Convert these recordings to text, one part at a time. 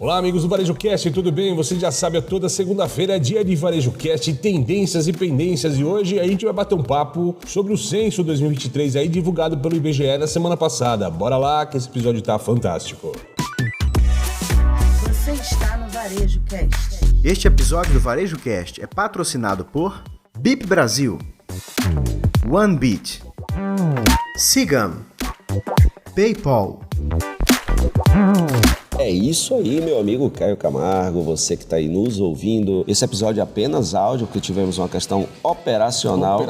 Olá, amigos do Varejo Cast, tudo bem? Você já sabe, toda segunda-feira é dia de Varejo Cast, tendências e pendências. E hoje a gente vai bater um papo sobre o censo 2023 aí divulgado pelo IBGE na semana passada. Bora lá que esse episódio tá fantástico. Você está no Varejo Cast. Este episódio do Varejo Cast é patrocinado por Bip Brasil, OneBeat, Sigam, PayPal. É isso aí, meu amigo Caio Camargo, você que está aí nos ouvindo. Esse episódio é apenas áudio, porque tivemos uma questão operacional,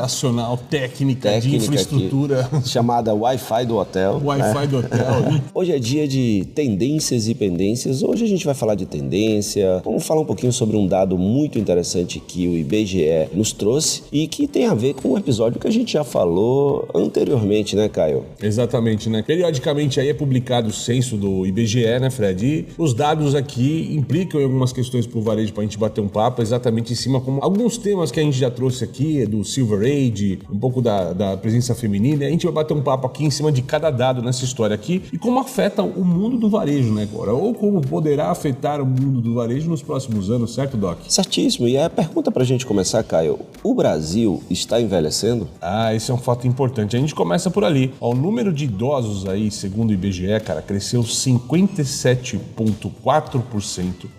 técnica de infraestrutura. Aqui, chamada Wi-Fi do hotel. Wi-Fi do hotel. Hoje é dia de tendências e pendências. Hoje a gente vai falar de tendência. Vamos falar um pouquinho sobre um dado muito interessante que o IBGE nos trouxe e que tem a ver com um episódio que a gente já falou anteriormente, né, Caio? Exatamente, né? Periodicamente aí é publicado o censo do IBGE, né, Fred? E os dados aqui implicam em algumas questões para o varejo para a gente bater um papo exatamente em cima, como alguns temas que a gente já trouxe aqui, do Silver Age, um pouco da presença feminina, e a gente vai bater um papo aqui em cima de cada dado nessa história aqui e como afeta o mundo do varejo, né, agora? Ou como poderá afetar o mundo do varejo nos próximos anos, certo, Doc? Certíssimo. E a pergunta para a gente começar, Caio, o Brasil está envelhecendo? Esse é um fato importante. A gente começa por ali. O número de idosos aí, segundo o IBGE, cara, cresceu 57,4%,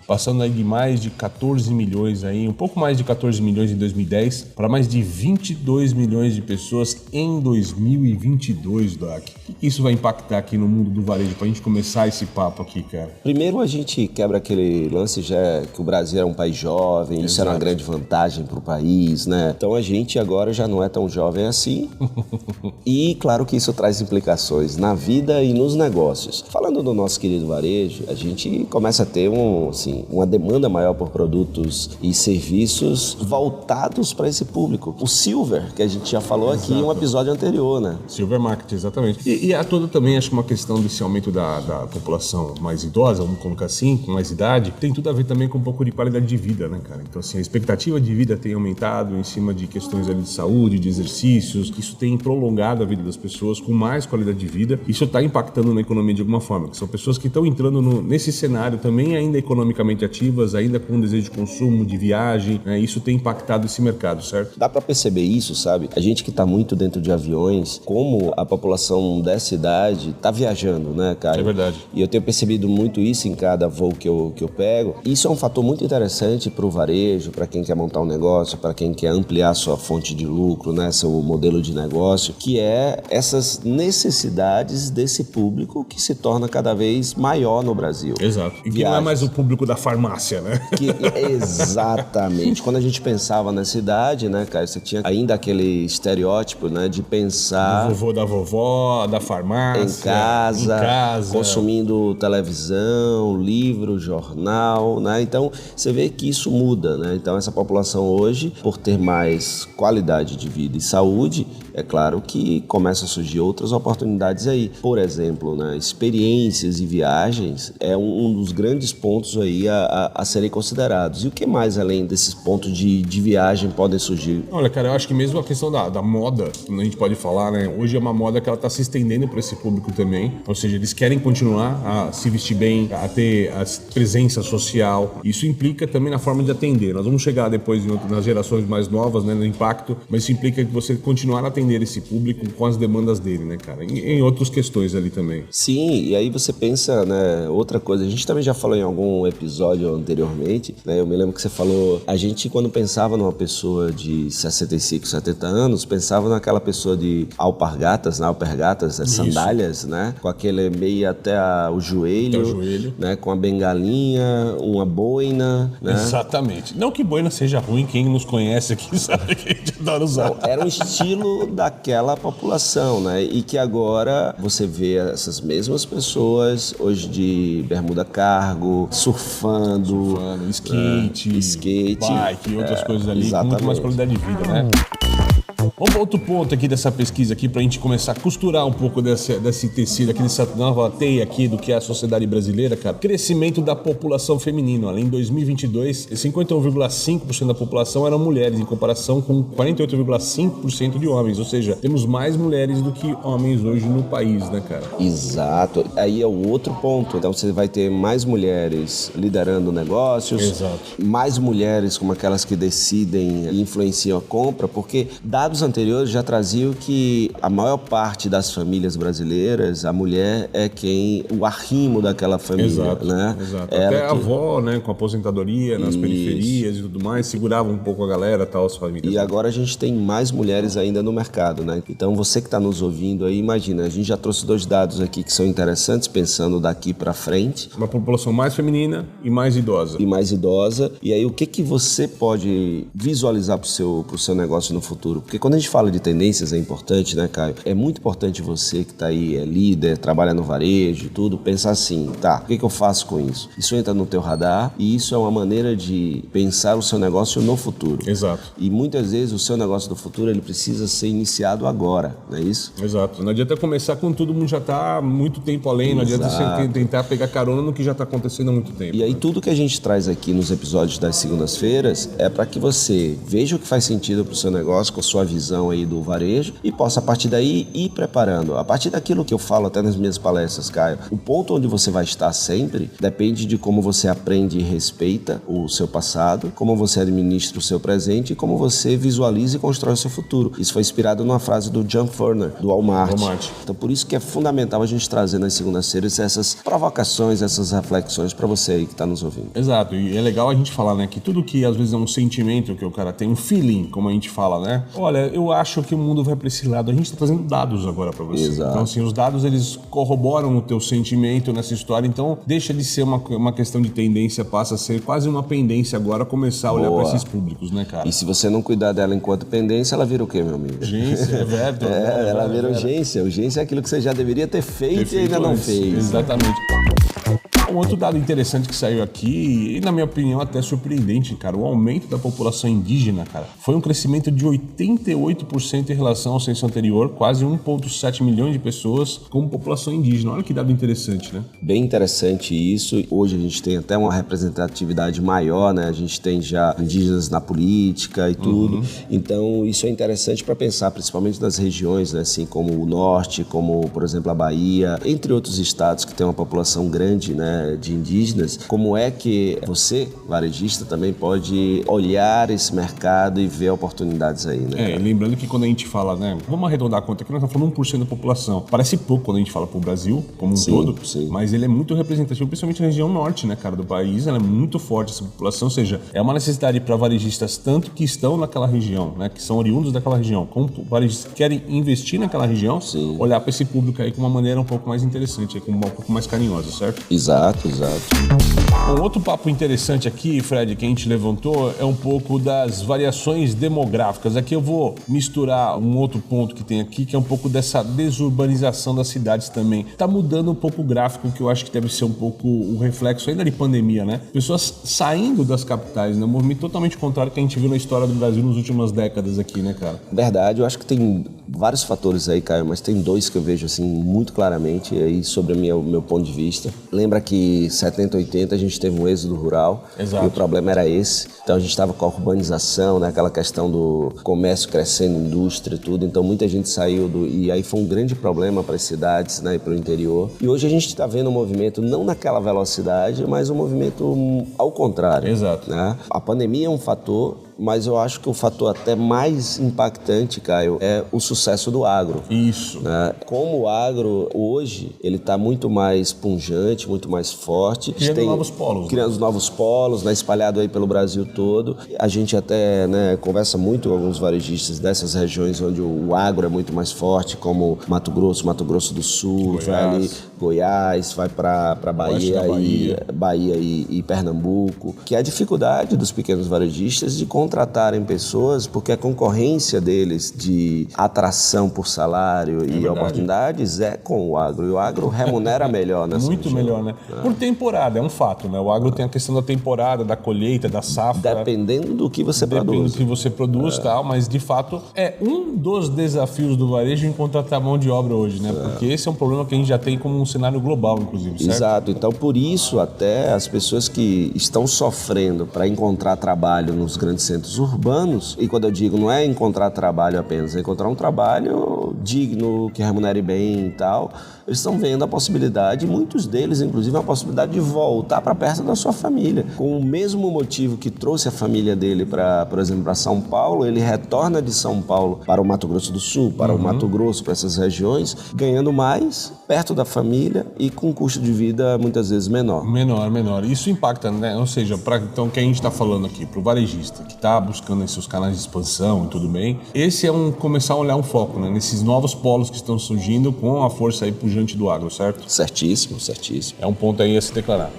passando aí de mais de 14 milhões aí, um pouco mais de 14 milhões em 2010 para mais de 22 milhões de pessoas em 2022, Doc. O que isso vai impactar aqui no mundo do varejo pra gente começar esse papo aqui, cara? Primeiro a gente quebra aquele lance já que o Brasil era um país jovem, Exato. Isso era uma grande vantagem pro país, né? Então a gente agora já não é tão jovem assim. E claro que isso traz implicações na vida e nos negócios. Falando do nosso querido varejo, a gente começa a ter uma demanda maior por produtos e serviços voltados para esse público. O Silver, que a gente já falou aqui em um episódio anterior, né? Silver Market, exatamente. E há toda também, acho que uma questão desse aumento da população mais idosa, vamos colocar assim, com mais idade, tem tudo a ver também com um pouco de qualidade de vida, né, cara? Então, assim, a expectativa de vida tem aumentado em cima de questões ali de saúde, de exercícios, isso tem prolongado a vida das pessoas com mais qualidade de vida. Isso está impactando na economia de alguma forma, que são pessoas que estão entrando nesse cenário também ainda economicamente ativas, ainda com desejo de consumo, de viagem, né? Isso tem impactado esse mercado, certo? Dá para perceber isso, sabe? A gente que está muito dentro de aviões, como a população dessa idade está viajando, né, cara? É verdade. E eu tenho percebido muito isso em cada voo que eu pego. Isso é um fator muito interessante para o varejo, para quem quer montar um negócio, para quem quer ampliar sua fonte de lucro, né, seu modelo de negócio, que é essas necessidades desse público que se torna cada vez maior no Brasil. Exato. E que não é mais o público da farmácia, né? Exatamente. Quando a gente pensava nessa idade, né, cara, você tinha ainda aquele estereótipo, né, de pensar... Do vovô, da vovó, da farmácia. Em casa, consumindo televisão, livro, jornal, né? Então, você vê que isso muda, né? Então, essa população hoje, por ter mais qualidade de vida e saúde, é claro que começam a surgir outras oportunidades aí. Por exemplo, né, experiências e viagens é um dos grandes pontos aí a serem considerados. E o que mais além desses pontos de viagem podem surgir? Olha, cara, eu acho que mesmo a questão da moda, que a gente pode falar, né? Hoje é uma moda que ela está se estendendo para esse público também. Ou seja, eles querem continuar a se vestir bem, a ter a presença social. Isso implica também na forma de atender. Nós vamos chegar depois nas gerações mais novas, né, no impacto, mas isso implica que você continuar a atender esse público com as demandas dele, né, cara? Em outras questões ali também. Sim, e aí você pensa, né, outra coisa, a gente também já falou em algum episódio anteriormente, né, eu me lembro que você falou, a gente quando pensava numa pessoa de 65, 70 anos, pensava naquela pessoa de alpargatas, sandálias, né, com aquele meio até o joelho, né, com a bengalinha, uma boina, né? Exatamente. Não que boina seja ruim, quem nos conhece aqui sabe que a gente adora usar. Não, era um estilo daquela população, né? E que agora você vê essas mesmas pessoas hoje de bermuda cargo, surfando, skate, bike e outras coisas ali, exatamente. com muito mais qualidade de vida, né? Vamos para outro ponto aqui dessa pesquisa aqui, pra gente começar a costurar um pouco desse tecido aqui, dessa nova teia aqui do que é a sociedade brasileira, cara. Crescimento da população feminina. Além de 2022, 51,5% da população eram mulheres, em comparação com 48,5% de homens. Ou seja, temos mais mulheres do que homens hoje no país, né, cara? Exato. Aí é o outro ponto. Então você vai ter mais mulheres liderando negócios, Exato. mais mulheres como aquelas que decidem e influenciam a compra, porque dados anteriores já traziam que a maior parte das famílias brasileiras, a mulher é o arrimo daquela família, Exato, né? exato. Ela Até a avó, né, com aposentadoria nas periferias e tudo mais, segurava um pouco a galera, tal, as famílias. E agora a gente tem mais mulheres ainda no mercado, né? Então você que está nos ouvindo aí, imagina, a gente já trouxe 2 dados aqui que são interessantes, pensando daqui para frente. Uma população mais feminina e mais idosa. E aí o que você pode visualizar pro seu negócio no futuro? Porque quando a gente fala de tendências é importante, né, Caio? É muito importante você que está aí, é líder, trabalha no varejo e tudo, pensar assim, tá, o que eu faço com isso? Isso entra no teu radar e isso é uma maneira de pensar o seu negócio no futuro. Exato. E muitas vezes o seu negócio do futuro ele precisa ser iniciado agora, não é isso? Exato. Não adianta começar quando todo mundo já está há muito tempo além, não adianta você tentar pegar carona no que já está acontecendo há muito tempo. E aí tudo que a gente traz aqui nos episódios das segundas-feiras é para que você veja o que faz sentido para o seu negócio, com a sua visão aí do varejo e possa a partir daí ir preparando. A partir daquilo que eu falo até nas minhas palestras, Caio, o ponto onde você vai estar sempre depende de como você aprende e respeita o seu passado, como você administra o seu presente e como você visualiza e constrói o seu futuro. Isso foi inspirado numa frase do John Furner, do Walmart. Então por isso que é fundamental a gente trazer nas segundas-feiras essas provocações, essas reflexões para você aí que está nos ouvindo. Exato, e é legal a gente falar, né, que tudo que às vezes é um sentimento que o cara tem, um feeling, como a gente fala, né? Olha, eu acho que o mundo vai para esse lado. A gente tá trazendo dados agora para você. Exato. Então, assim, os dados, eles corroboram o teu sentimento nessa história. Então, deixa de ser uma questão de tendência, passa a ser quase uma pendência agora, começar a olhar para esses públicos, né, cara? E se você não cuidar dela enquanto pendência, ela vira o quê, meu amigo? Urgência, é verbo. Ela vira urgência. Urgência é aquilo que você já deveria ter feito e ainda não fez. Exatamente. Um outro dado interessante que saiu aqui, e na minha opinião até surpreendente, cara, o aumento da população indígena, cara, foi um crescimento de 88% em relação ao censo anterior, quase 1,7 milhões de pessoas como população indígena. Olha que dado interessante, né? Bem interessante isso. Hoje a gente tem até uma representatividade maior, né? A gente tem já indígenas na política e tudo. Então isso é interessante para pensar, principalmente nas regiões, né? Assim como o norte, como por exemplo a Bahia, entre outros estados que tem uma população grande, né? De indígenas, como é que você, varejista, também pode olhar esse mercado e ver oportunidades aí, né? Lembrando que quando a gente fala, né, vamos arredondar a conta aqui, nós estamos falando 1% da população. Parece pouco quando a gente fala pro Brasil, como um todo, mas ele é muito representativo, principalmente na região norte, né, cara, do país, ela é muito forte essa população, ou seja, é uma necessidade para varejistas tanto que estão naquela região, né, que são oriundos daquela região, como varejistas que querem investir naquela região, olhar para esse público aí com uma maneira um pouco mais interessante, com um pouco mais carinhosa, certo? Exato. Um outro papo interessante aqui, Fred, que a gente levantou é um pouco das variações demográficas. Aqui eu vou misturar um outro ponto que tem aqui, que é um pouco dessa desurbanização das cidades também. Tá mudando um pouco o gráfico, que eu acho que deve ser um pouco o reflexo ainda de pandemia, né? Pessoas saindo das capitais, né? Um movimento totalmente contrário que a gente viu na história do Brasil nas últimas décadas aqui, né, cara? Verdade, eu acho que tem vários fatores aí, Caio, mas tem 2 que eu vejo assim muito claramente aí sobre o meu ponto de vista. Lembra que 70, 80 a gente teve um êxodo rural. Exato. E o problema era esse. Então a gente estava com a urbanização, né? Aquela questão do comércio crescendo, indústria e tudo. Então muita gente saiu e aí foi um grande problema para as cidades, né? E para o interior. E hoje a gente está vendo um movimento não naquela velocidade, mas um movimento ao contrário. Exato. Né? A pandemia é um fator, mas eu acho que o fator até mais impactante, Caio, é o sucesso do agro. Isso. Né? Como o agro hoje, ele está muito mais pungente, muito mais forte. Criando novos polos. Criando novos polos, né? Espalhado aí pelo Brasil todo. A gente até, né, conversa muito com alguns varejistas dessas regiões onde o agro é muito mais forte, como Mato Grosso do Sul, Goiás, vai para Bahia, Bahia e Pernambuco, que é a dificuldade dos pequenos varejistas de contratarem pessoas, porque a concorrência deles de atração por salário e oportunidades é com o agro. E o agro remunera melhor nessa Muito região. melhor, né? Por temporada, é um fato, né? O agro tem a questão da temporada, da colheita, da safra. Dependendo do que você Depende produz. do que você produz e tal, mas de fato é um dos desafios do varejo em contratar mão de obra hoje, né? Porque esse é um problema que a gente já tem como um cenário global, inclusive, certo? Exato. Então, por isso, até as pessoas que estão sofrendo para encontrar trabalho nos grandes centros urbanos, e quando eu digo não é encontrar trabalho apenas, é encontrar um trabalho digno, que remunere bem e tal, eles estão vendo a possibilidade, muitos deles, inclusive, a possibilidade de voltar para perto da sua família. Com o mesmo motivo que trouxe a família dele, por exemplo, para São Paulo, ele retorna de São Paulo para o Mato Grosso do Sul, para o Mato Grosso, para essas regiões, ganhando mais, perto da família e com um custo de vida muitas vezes menor. Menor. Isso impacta, né? Ou seja, então o que a gente está falando aqui, para o varejista que está buscando esses canais de expansão e tudo bem, esse é começar a olhar um foco, né? Nesses novos polos que estão surgindo com a força aí pujante do agro, certo? Certíssimo. É um ponto aí a se declarar.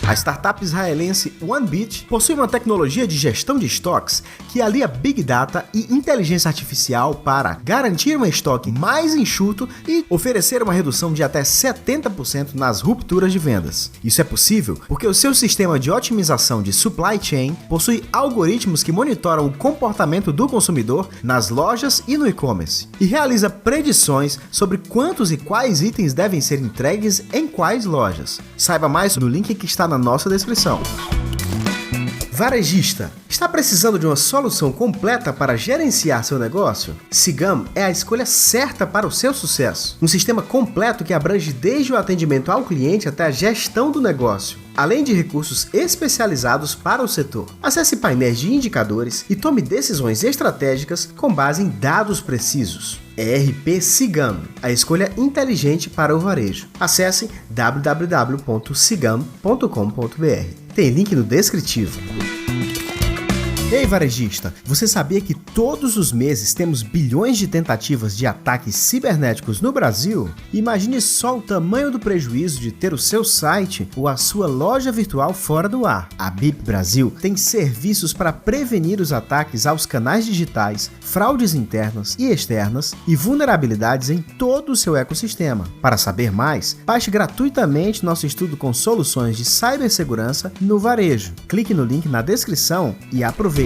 A startup israelense OneBeat possui uma tecnologia de gestão de estoques que alia Big Data e inteligência artificial para garantir um estoque mais enxuto e oferecer uma redução de até 70% nas rupturas de vendas. Isso é possível porque o seu sistema de otimização de supply chain possui algoritmos que monitoram o comportamento do consumidor nas lojas e no e-commerce e realiza predições sobre quantos e quais itens devem ser entregues em quais lojas. Saiba mais no link que está na nossa descrição. Varejista, está precisando de uma solução completa para gerenciar seu negócio? Sigam é a escolha certa para o seu sucesso. Um sistema completo que abrange desde o atendimento ao cliente até a gestão do negócio, além de recursos especializados para o setor. Acesse painéis de indicadores e tome decisões estratégicas com base em dados precisos. ERP Sigam, a escolha inteligente para o varejo. Acesse www.sigam.com.br. Tem link no descritivo. Ei, varejista, você sabia que todos os meses temos bilhões de tentativas de ataques cibernéticos no Brasil? Imagine só o tamanho do prejuízo de ter o seu site ou a sua loja virtual fora do ar. A BIP Brasil tem serviços para prevenir os ataques aos canais digitais, fraudes internas e externas e vulnerabilidades em todo o seu ecossistema. Para saber mais, baixe gratuitamente nosso estudo com soluções de cibersegurança no varejo. Clique no link na descrição e aproveite.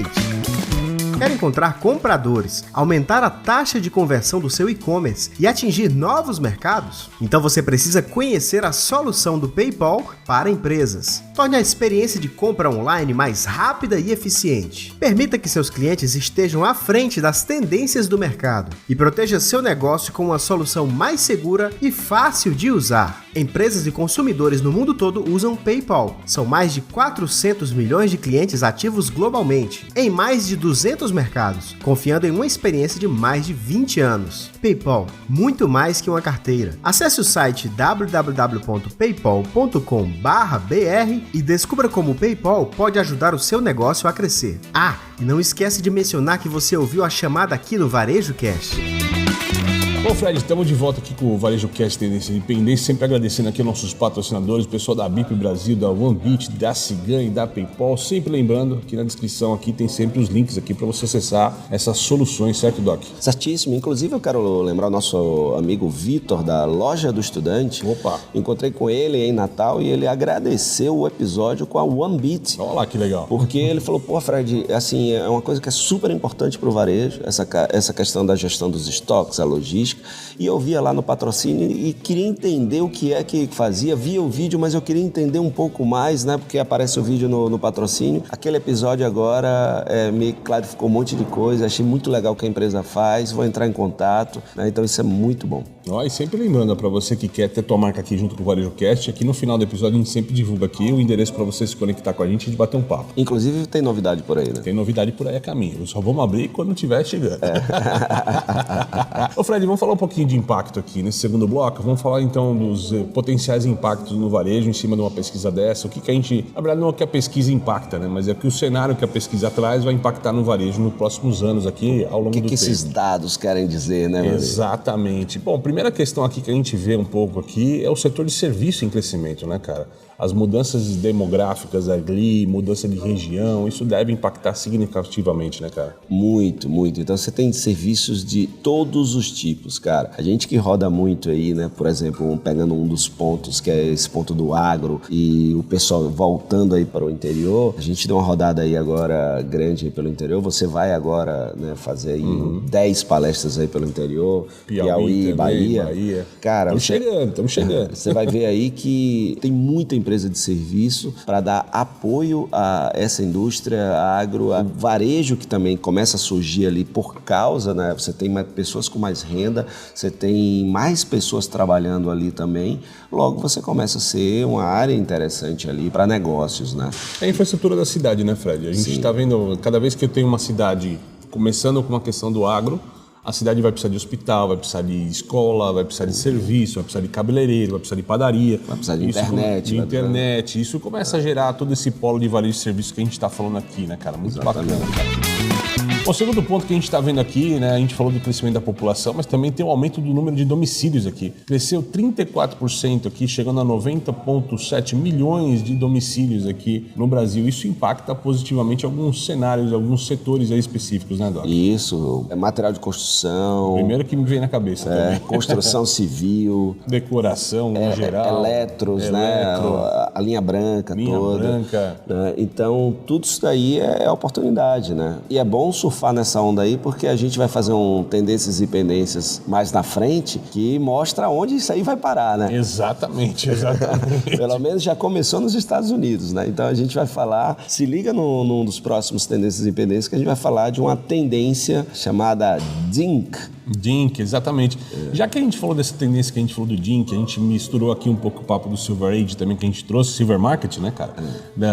Quer encontrar compradores, aumentar a taxa de conversão do seu e-commerce e atingir novos mercados? Então você precisa conhecer a solução do PayPal para empresas. Torne a experiência de compra online mais rápida e eficiente. Permita que seus clientes estejam à frente das tendências do mercado e proteja seu negócio com uma solução mais segura e fácil de usar. Empresas e consumidores no mundo todo usam PayPal. São mais de 400 milhões de clientes ativos globalmente, em mais de 200 mercados, confiando em uma experiência de mais de 20 anos. PayPal, muito mais que uma carteira. Acesse o site www.paypal.com.br e descubra como o PayPal pode ajudar o seu negócio a crescer. Ah, e não esquece de mencionar que você ouviu a chamada aqui no Varejo Cast. Bom, Fred, estamos de volta aqui com o Varejo Cast Tendência Independência, sempre agradecendo aqui aos nossos patrocinadores, o pessoal da BIP Brasil, da OneBeat, da Sigam e da PayPal. Sempre lembrando que na descrição aqui tem sempre os links aqui para você acessar essas soluções, certo, Doc? Certíssimo. Inclusive, eu quero lembrar o nosso amigo Vitor, da Loja do Estudante. Opa! Encontrei com ele em Natal e ele agradeceu o episódio com a OneBeat. Olha lá que legal. Porque ele falou, pô, Fred, assim, é uma coisa que é super importante para o varejo, essa questão da gestão dos estoques, a logística. E eu via lá no patrocínio e queria entender o que é que fazia, via o vídeo, mas eu queria entender um pouco mais, né? Porque aparece o vídeo no patrocínio. Aquele episódio agora me clarificou um monte de coisa, achei muito legal o que a empresa faz, vou entrar em contato, né? Então isso é muito bom. E sempre lembrando, para você que quer ter tua marca aqui junto com o Varejo Cast, aqui no final do episódio a gente sempre divulga aqui o endereço para você se conectar com a gente e bater um papo. Inclusive tem novidade por aí, né? Tem novidade por aí a caminho, só vamos abrir quando estiver chegando. Ô Fred, vamos falar um pouquinho de impacto aqui nesse segundo bloco. Vamos falar então dos potenciais impactos no varejo em cima de uma pesquisa dessa. O que a gente... Na verdade não é que a pesquisa impacta, né? Mas é que o cenário que a pesquisa traz vai impactar no varejo nos próximos anos aqui ao longo do tempo. O que esses dados querem dizer, né? Exatamente. Bom, primeira questão aqui que a gente vê um pouco aqui é o setor de serviço em crescimento, né, cara? As mudanças demográficas ali, mudança de região, isso deve impactar significativamente, né, cara? Muito, muito. Então você tem serviços de todos os tipos, cara. A gente que roda muito aí, né, por exemplo, pegando um dos pontos, que é esse ponto do agro, e o pessoal voltando aí para o interior, a gente deu uma rodada aí agora grande aí pelo interior. Você vai agora, né, fazer aí 10 palestras aí pelo interior, Piauí, também, Bahia. Cara, estamos chegando. Você vai ver aí que tem muita empresa de serviço para dar apoio a essa indústria agro, a varejo que também começa a surgir ali por causa, né? Você tem pessoas com mais renda, você tem mais pessoas trabalhando ali também, logo você começa a ser uma área interessante ali para negócios, né? É a infraestrutura da cidade, né, Fred? A gente está vendo, cada vez que eu tenho uma cidade começando com uma questão do agro, a cidade vai precisar de hospital, vai precisar de escola, vai precisar de serviço, vai precisar de cabeleireiro, vai precisar de padaria. Vai precisar de internet. Isso começa a gerar todo esse polo de varejo de serviço que a gente está falando aqui, né, cara? Muito bacana, cara. O segundo ponto que a gente está vendo aqui, né, a gente falou do crescimento da população, mas também tem o aumento do número de domicílios aqui. Cresceu 34% aqui, chegando a 90,7 milhões de domicílios aqui no Brasil. Isso impacta positivamente alguns cenários, alguns setores aí específicos, né, Doc? Isso, é material de construção. Primeiro que me vem na cabeça também. Construção civil. Decoração, no geral. Eletros, né? A linha branca toda. Branca. Né? Então, tudo isso daí é oportunidade, né? E é bom surfar nessa onda aí, porque a gente vai fazer um Tendências e Pendências mais na frente, que mostra onde isso aí vai parar, né? Exatamente. Pelo menos já começou nos Estados Unidos, né? Então a gente vai falar, se liga num dos próximos Tendências e Pendências, que a gente vai falar de uma tendência chamada DINK. DINK, exatamente. Já que a gente falou dessa tendência que a gente falou do DINK, a gente misturou aqui um pouco o papo do Silver Age também, que a gente trouxe, Silver Market, né, cara?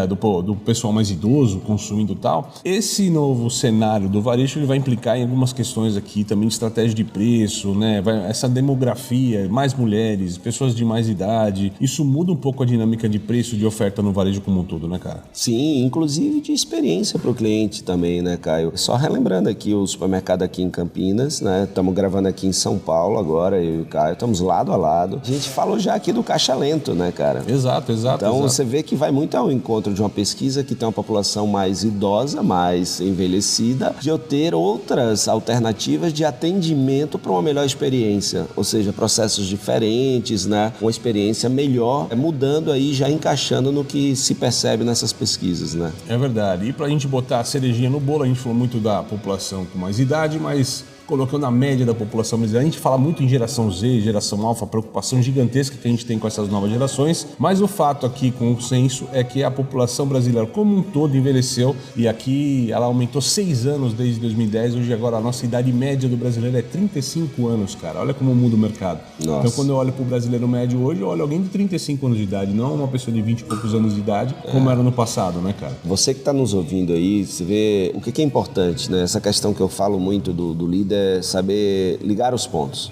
Do pessoal mais idoso, consumindo e tal. Esse novo cenário do varejo, ele vai implicar em algumas questões aqui também de estratégia de preço, né? Essa demografia, mais mulheres, pessoas de mais idade. Isso muda um pouco a dinâmica de preço, de oferta no varejo como um todo, né, cara? Sim, inclusive de experiência para o cliente também, né, Caio? Só relembrando aqui o supermercado aqui em Campinas, né? Estamos gravando aqui em São Paulo agora, eu e o Caio, estamos lado a lado. A gente falou já aqui do caixa lento, né, cara? Exato. Então você vê que vai muito ao encontro de uma pesquisa que tem uma população mais idosa, mais envelhecida, de eu ter outras alternativas de atendimento para uma melhor experiência, ou seja, processos diferentes, né? Uma experiência melhor, mudando aí, já encaixando no que se percebe nessas pesquisas, né? É verdade. E para a gente botar a cerejinha no bolo, a gente falou muito da população com mais idade, mas colocando a média da população brasileira. A gente fala muito em geração Z, geração alfa, preocupação gigantesca que a gente tem com essas novas gerações, mas o fato aqui, com o censo, é que a população brasileira como um todo envelheceu e aqui ela aumentou 6 anos desde 2010, hoje agora a nossa idade média do brasileiro é 35 anos, cara. Olha como muda o mercado. Nossa. Então quando eu olho pro brasileiro médio hoje, eu olho alguém de 35 anos de idade, não uma pessoa de 20 e poucos anos de idade, como era no passado, né, cara? Você que está nos ouvindo aí, você vê o que é importante, né? Essa questão que eu falo muito do líder, saber ligar os pontos.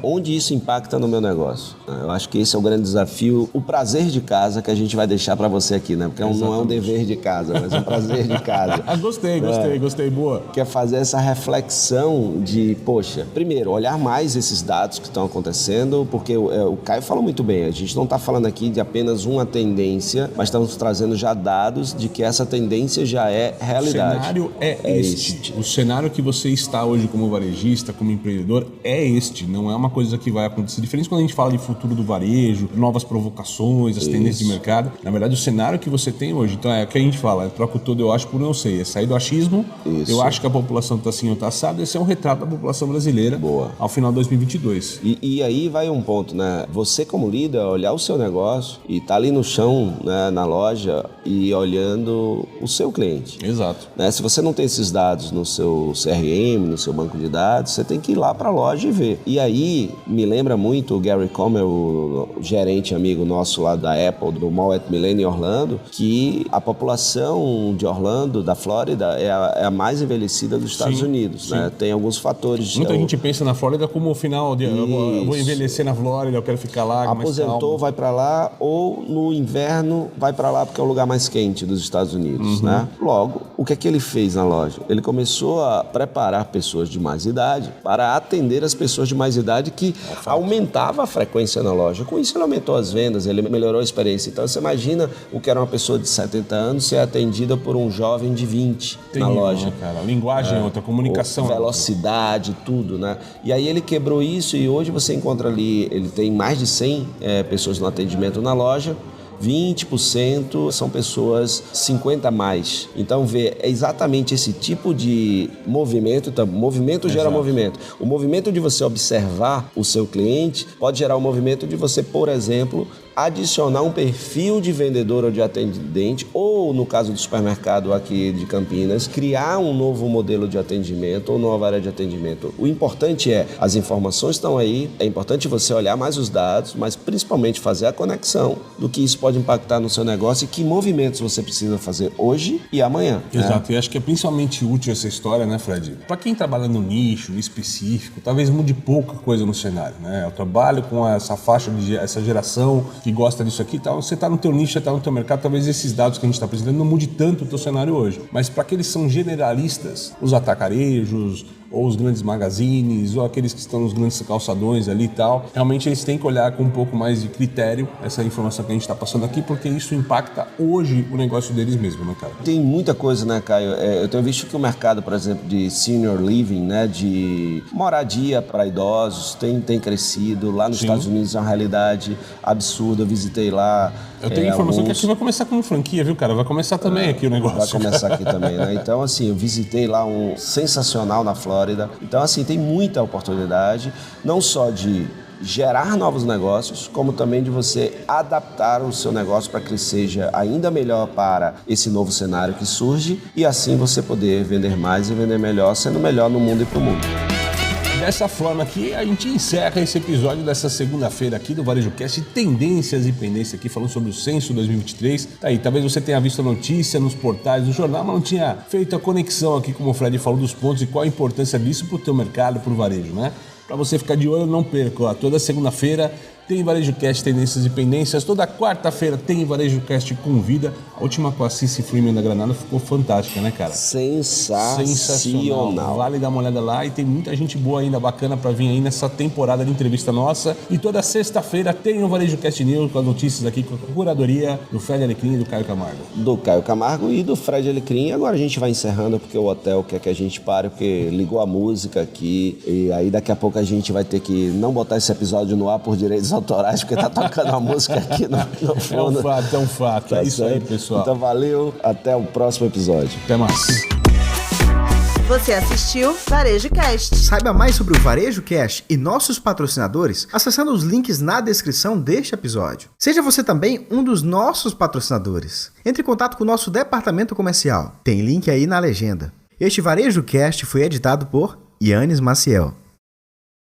Onde isso impacta no meu negócio? Eu acho que esse é o grande desafio, o prazer de casa que a gente vai deixar para você aqui, né? Porque não é um dever de casa, mas um prazer de casa. Gostei, boa. Que é fazer essa reflexão de, poxa, primeiro, olhar mais esses dados que estão acontecendo, porque o Caio falou muito bem, a gente não está falando aqui de apenas uma tendência, mas estamos trazendo já dados de que essa tendência já é realidade. O cenário é este. O cenário que você está hoje como varejista, como empreendedor, é este. Não é uma coisa que vai acontecer. Diferente quando a gente fala de futuro do varejo, novas provocações, as tendências de mercado. Na verdade, o cenário que você tem hoje, então é o que a gente fala, troca o todo eu acho por não sei. É sair do achismo, eu acho que a população está assim ou está assada. Esse é um retrato da população brasileira ao final de 2022. E aí vai um ponto, né? Você como líder, olhar o seu negócio e tá ali no chão, né, na loja e olhando o seu cliente. Exato. Né? Se você não tem esses dados no seu CRM, no seu banco de dados, você tem que ir lá para a loja e ver. E aí, me lembra muito o Gary Comer, o gerente amigo nosso lá da Apple, do Mall at Millennium em Orlando, que a população de Orlando, da Flórida, é a mais envelhecida dos Estados Unidos. Né? Tem alguns fatores. Muita gente pensa na Flórida como o final de eu vou envelhecer na Flórida, eu quero ficar lá. Aposentou, vai para lá, ou no inverno vai para lá porque é o lugar mais quente dos Estados Unidos. Né? Logo, o que é que ele fez na loja? Ele começou a preparar pessoas de mais idade para atender as pessoas de mais idade, que aumentava a frequência na loja. Com isso ele aumentou as vendas, ele melhorou a experiência. Então você imagina o que era uma pessoa de 70 anos ser atendida por um jovem de 20 na loja. Né, cara? A linguagem é outra, a comunicação velocidade, tudo, né? E aí ele quebrou isso e hoje você encontra ali, ele tem mais de 100 pessoas no atendimento na loja. 20% são pessoas 50 a mais. Então, é exatamente esse tipo de movimento. Então, movimento gera movimento. O movimento de você observar o seu cliente pode gerar o movimento de você, por exemplo, adicionar um perfil de vendedor ou de atendente, ou no caso do supermercado aqui de Campinas, criar um novo modelo de atendimento ou nova área de atendimento. O importante as informações estão aí, é importante você olhar mais os dados, mas principalmente fazer a conexão do que isso pode impactar no seu negócio e que movimentos você precisa fazer hoje e amanhã. Exato, e acho que é principalmente útil essa história, né, Fred? Para quem trabalha no nicho, no específico, talvez mude pouca coisa no cenário, né? Eu trabalho com essa faixa, essa geração que gosta disso aqui, tá? Você está no teu nicho, está no teu mercado, talvez esses dados que a gente está apresentando não mude tanto o teu cenário hoje. Mas para aqueles que são generalistas, os atacarejos, ou os grandes magazines, ou aqueles que estão nos grandes calçadões ali e tal, realmente eles têm que olhar com um pouco mais de critério essa informação que a gente está passando aqui, porque isso impacta hoje o negócio deles mesmo, né, cara? Tem muita coisa, né, Caio? Eu tenho visto que o mercado, por exemplo, de senior living, né, de moradia para idosos, tem crescido. Lá nos Estados Unidos é uma realidade absurda. Eu visitei lá. Eu tenho informação que aqui vai começar como franquia, viu, cara? Vai começar também aqui o negócio. Vai começar aqui também, né? Então, assim, eu visitei lá um sensacional na Flórida. Então, assim, tem muita oportunidade, não só de gerar novos negócios, como também de você adaptar o seu negócio para que ele seja ainda melhor para esse novo cenário que surge e assim você poder vender mais e vender melhor, sendo melhor no mundo e para o mundo. Dessa forma aqui, a gente encerra esse episódio dessa segunda-feira aqui do Varejo Cast, Tendências e Pendências aqui, falando sobre o Censo 2023. Tá aí, talvez você tenha visto a notícia nos portais do jornal, mas não tinha feito a conexão aqui, como o Fred falou, dos pontos e qual a importância disso para o teu mercado, para o varejo, né? Para você ficar de olho, não perca, ó, toda segunda-feira tem Varejo Cast Tendências e Pendências, toda quarta-feira tem Varejo Cast Convida. A última com a Cici Freeman da Granada ficou fantástica, né, cara? Sensacional. Vale dar uma olhada lá e tem muita gente boa ainda, bacana pra vir aí nessa temporada de entrevista nossa. E toda sexta-feira tem o Varejo Cast News com as notícias aqui com a curadoria do Fred Alecrim e do Caio Camargo. Do Caio Camargo e do Fred Alecrim. Agora a gente vai encerrando porque o hotel quer que a gente pare, porque ligou a música aqui e aí daqui a pouco a gente vai ter que não botar esse episódio no ar por direitos autorais, porque tá tocando a música aqui no fundo. É um fato. Tá, é isso aí, pessoal. Então valeu, até o próximo episódio. Até mais. Você assistiu Varejo Cast. Saiba mais sobre o Varejo Cast e nossos patrocinadores acessando os links na descrição deste episódio. Seja você também um dos nossos patrocinadores. Entre em contato com o nosso departamento comercial. Tem link aí na legenda. Este Varejo Cast foi editado por Yannis Maciel.